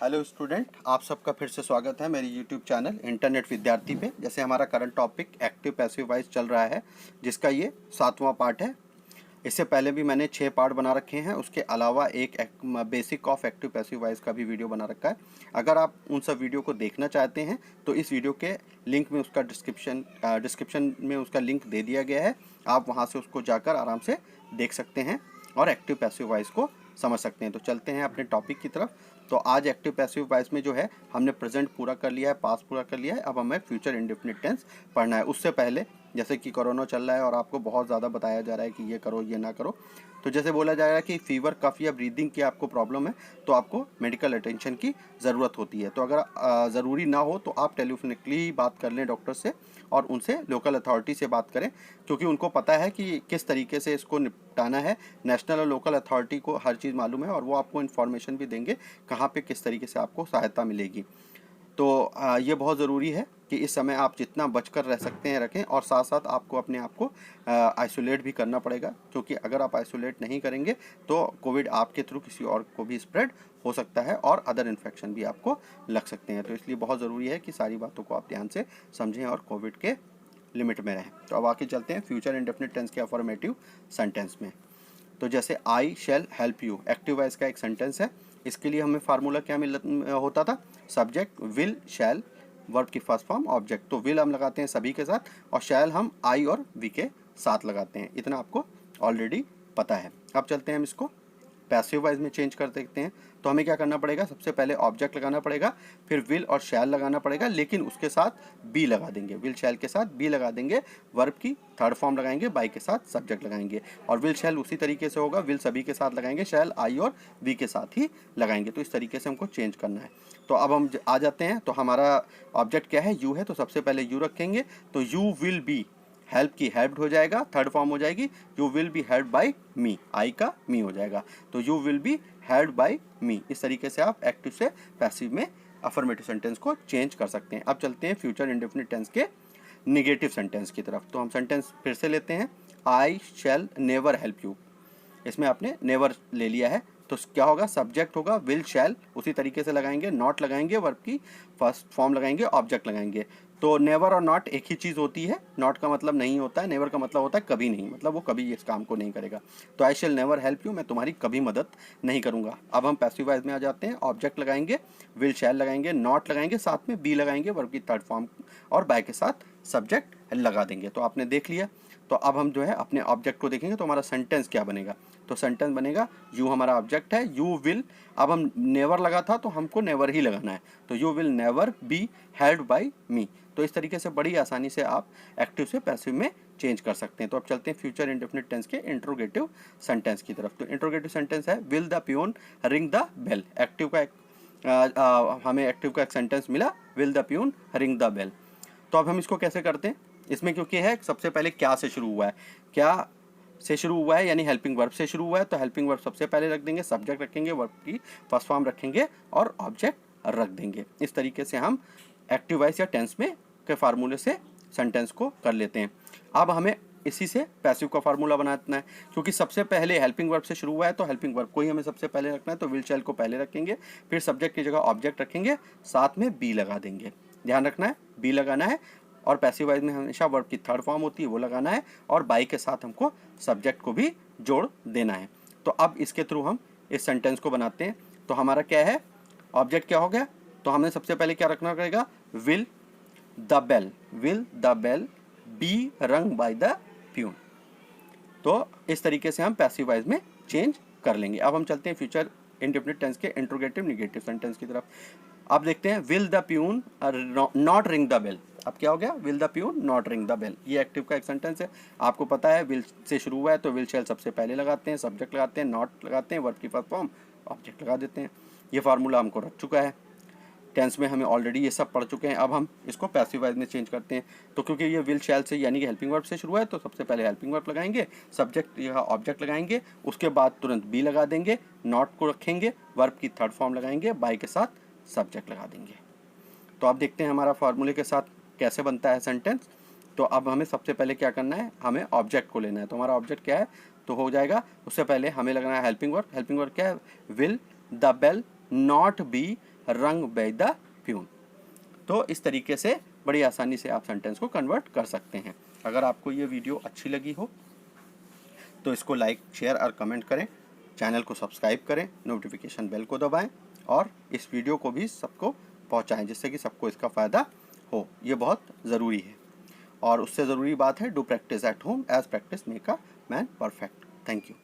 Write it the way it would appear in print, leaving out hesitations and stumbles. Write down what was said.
Hello student, आप सबका फिर से स्वागत है मेरी यूट्यूब चैनल इंटरनेट विद्यार्थी पे। जैसे हमारा current topic active passive voice चल रहा है, जिसका ये 7वां पार्ट है। इससे पहले भी मैंने 6 पार्ट बना रखे हैं। उसके अलावा एक basic of active passive voice का भी वीडियो बना रखा है। अगर आप उन सब वीडियो को देखना चाहते हैं तो इस वीडियो के लिंक में उसका डिस्क्रिप्शन में उसका लिंक दे दिया गया है। आप वहाँ से उसको जाकर आराम से देख सकते हैं और एक्टिव पैसिव वॉइस को समझ सकते हैं। तो चलते हैं अपने टॉपिक की तरफ। तो आज एक्टिव पैसिव वॉइस में जो है हमने प्रेजेंट पूरा कर लिया है, पास्ट पूरा कर लिया है। अब हमें फ्यूचर इंडेफिनिट टेंस पढ़ना है। उससे पहले जैसे कि कोरोना चल रहा है और आपको बहुत ज़्यादा बताया जा रहा है कि ये करो ये ना करो, तो जैसे बोला जा रहा है कि फीवर कफ या ब्रीदिंग की आपको प्रॉब्लम है तो आपको मेडिकल अटेंशन की ज़रूरत होती है। तो अगर ज़रूरी ना हो तो आप टेलीफोनिकली बात कर लें डॉक्टर से और उनसे लोकल अथॉरिटी से बात करें, क्योंकि उनको पता है कि किस तरीके से इसको निपटाना है। नेशनल और लोकल अथॉरिटी को हर चीज़ मालूम है और वो आपको इन्फॉर्मेशन भी देंगे कहाँ पे किस तरीके से आपको सहायता मिलेगी। तो ये बहुत ज़रूरी है कि इस समय आप जितना बचकर रह सकते हैं रखें, और साथ साथ आपको अपने आप को आइसोलेट भी करना पड़ेगा, क्योंकि अगर आप आइसोलेट नहीं करेंगे तो कोविड आपके थ्रू किसी और को भी स्प्रेड हो सकता है और अदर इन्फेक्शन भी आपको लग सकते हैं। तो इसलिए बहुत ज़रूरी है कि सारी बातों को आप ध्यान से समझें और कोविड के लिमिट में रहें। तो अब आके चलते हैं फ्यूचर इंडेफिनिट टेंस के अफर्मेटिव सेंटेंस में। तो जैसे I shall help you active voice का एक सेंटेंस है। इसके लिए हमें फार्मूला क्या होता था? सब्जेक्ट विल शैल, वर्ब की फर्स्ट फॉर्म ऑब्जेक्ट। तो विल हम लगाते हैं सभी के साथ और शैल हम आई और वी के साथ लगाते हैं। इतना आपको ऑलरेडी पता है। अब चलते हैं हम इसको पैसिव वॉइस में चेंज कर देखते हैं। तो हमें क्या करना पड़ेगा? सबसे पहले ऑब्जेक्ट लगाना पड़ेगा, फिर विल और शैल लगाना पड़ेगा, लेकिन उसके साथ बी लगा देंगे। विल शैल के साथ बी लगा देंगे, वर्ब की थर्ड फॉर्म लगाएंगे, बाई के साथ सब्जेक्ट लगाएंगे। और विल शैल उसी तरीके से होगा, विल सभी के साथ लगाएंगे, शैल आई और वी के साथ ही लगाएंगे। तो इस तरीके से हमको चेंज करना है। तो अब हम आ जाते हैं। तो हमारा ऑब्जेक्ट क्या है? यू है, तो सबसे पहले यू रखेंगे। तो यू विल बी, हेल्प की हेल्प्ड हो जाएगा, थर्ड फॉर्म हो जाएगी। You will be helped by me, I का मी हो जाएगा। तो you will be helped by me. इस तरीके से आप एक्टिव से पैसिव में अफर्मेटिव सेंटेंस को चेंज कर सकते हैं। अब चलते हैं फ्यूचर इंडेफिनिट टेंस के निगेटिव सेंटेंस की तरफ। तो हम सेंटेंस फिर से लेते हैं। आई शैल नेवर हेल्प यू। इसमें आपने नेवर ले लिया है, तो क्या होगा? सब्जेक्ट होगा विल शैल, उसी तरीके से लगाएंगे, नॉट लगाएंगे, वर्ब की फर्स्ट फॉर्म लगाएंगे, ऑब्जेक्ट लगाएंगे। तो नेवर और नॉट एक ही चीज़ होती है। नॉट का मतलब नहीं होता है, नेवर का मतलब होता है कभी नहीं, मतलब वो कभी इस काम को नहीं करेगा। तो आई शैल नेवर हेल्प यू, मैं तुम्हारी कभी मदद नहीं करूंगा। अब हम पैसिव वॉइस में आ जाते हैं। ऑब्जेक्ट लगाएंगे, विल शैल लगाएंगे, नॉट लगाएंगे, साथ में बी लगाएंगे, वर्ब की थर्ड फॉर्म, और बाय के साथ सब्जेक्ट लगा देंगे। तो आपने देख लिया। तो अब हम जो है अपने ऑब्जेक्ट को देखेंगे। तो हमारा सेंटेंस क्या बनेगा? तो सेंटेंस बनेगा, यू हमारा ऑब्जेक्ट है, यू विल, अब हम नेवर लगा था तो हमको नेवर ही लगाना है। तो you will never be helped by me. तो इस तरीके से बड़ी आसानी से आप एक्टिव से पैसिव में चेंज कर सकते हैं। तो अब चलते हैं फ्यूचर इंडेफिनिट टेंस के इंट्रोगेटिव सेंटेंस की तरफ। तो इंट्रोगेटिव सेंटेंस है, will the peon ring the bell. Active का हमें एक्टिव का एक सेंटेंस मिला, will the peon ring the bell. तो अब हम इसको कैसे करते हैं? इसमें क्योंकि है सबसे पहले क्या से शुरू हुआ है, क्या से शुरू हुआ है, यानी हेल्पिंग वर्ब से शुरू हुआ है, तो हेल्पिंग वर्ब सबसे पहले रख देंगे, सब्जेक्ट रखेंगे, वर्ब की फर्स्ट फॉर्म रखेंगे और ऑब्जेक्ट रख देंगे। इस तरीके से हम एक्टिव वॉइस या टेंस में के फार्मूले से सेंटेंस को कर लेते हैं। अब हमें इसी से पैसिव का फार्मूला बनाना है, क्योंकि सबसे पहले हेल्पिंग वर्ब से शुरू हुआ है तो हेल्पिंग वर्ब को ही हमें सबसे पहले रखना है। तो विल शैल को पहले रखेंगे, फिर सब्जेक्ट की जगह ऑब्जेक्ट रखेंगे, साथ में बी लगा देंगे। ध्यान रखना है, बी लगाना है। और पैसिव वॉइस में हमेशा वर्ब की थर्ड फॉर्म होती है, वो लगाना है, और बाई के साथ हमको सब्जेक्ट को भी जोड़ देना है। तो अब इसके थ्रू हम इस सेंटेंस को बनाते हैं। तो हमारा क्या है? ऑब्जेक्ट क्या हो गया? तो हमें सबसे पहले क्या रखना पड़ेगा? Will the bell, will the bell be rung by the peon. तो इस तरीके से हम पैसिव वॉइस में चेंज कर लेंगे। अब हम चलते हैं फ्यूचर इंडेफिनिट टेंस के इंट्रोगेटिव निगेटिव सेंटेंस की तरफ। अब देखते हैं, will the peon not ring the bell. अब क्या हो गया? Will the peon not ring the bell. ये एक्टिव का एक सेंटेंस है, आपको पता है विल से शुरू हुआ है तो विल शैल सबसे पहले लगाते हैं, सब्जेक्ट लगाते हैं, नॉट लगाते हैं, वर्ब की फर्स्ट फॉर्म, ऑब्जेक्ट लगा देते हैं। ये फार्मूला हमको रख चुका है। टेंस में हमें ऑलरेडी ये सब पढ़ चुके हैं। अब हम इसको पैसिव वॉइस में चेंज करते हैं। तो क्योंकि ये विल शैल से यानी कि हेल्पिंग वर्ब से शुरू है, तो सबसे पहले हेल्पिंग वर्ब लगाएंगे, सब्जेक्ट या ऑब्जेक्ट लगाएंगे, उसके बाद तुरंत बी लगा देंगे, नॉट को रखेंगे, वर्ब की थर्ड फॉर्म लगाएंगे, बाई के साथ सब्जेक्ट लगा देंगे। तो अब देखते हैं हमारा फार्मूले के साथ कैसे बनता है सेंटेंस। तो अब हमें सबसे पहले क्या करना है? हमें ऑब्जेक्ट को लेना है। तो हमारा ऑब्जेक्ट क्या है? तो हो जाएगा, उससे पहले हमें लगना है हेल्पिंग वर्ब। हेल्पिंग वर्ब क्या है? Will the bell not be rung by the peon. तो इस तरीके से बड़ी आसानी से आप सेंटेंस को कन्वर्ट कर सकते हैं। अगर आपको ये वीडियो अच्छी लगी हो तो इसको लाइक, शेयर और कमेंट करें, चैनल को सब्सक्राइब करें, नोटिफिकेशन बेल को दबाएं और इस वीडियो को भी सबको पहुंचाएं जिससे कि सबको इसका फ़ायदा हो। ये बहुत ज़रूरी है और उससे ज़रूरी बात है, do practice at home as practice make a man perfect. Thank you.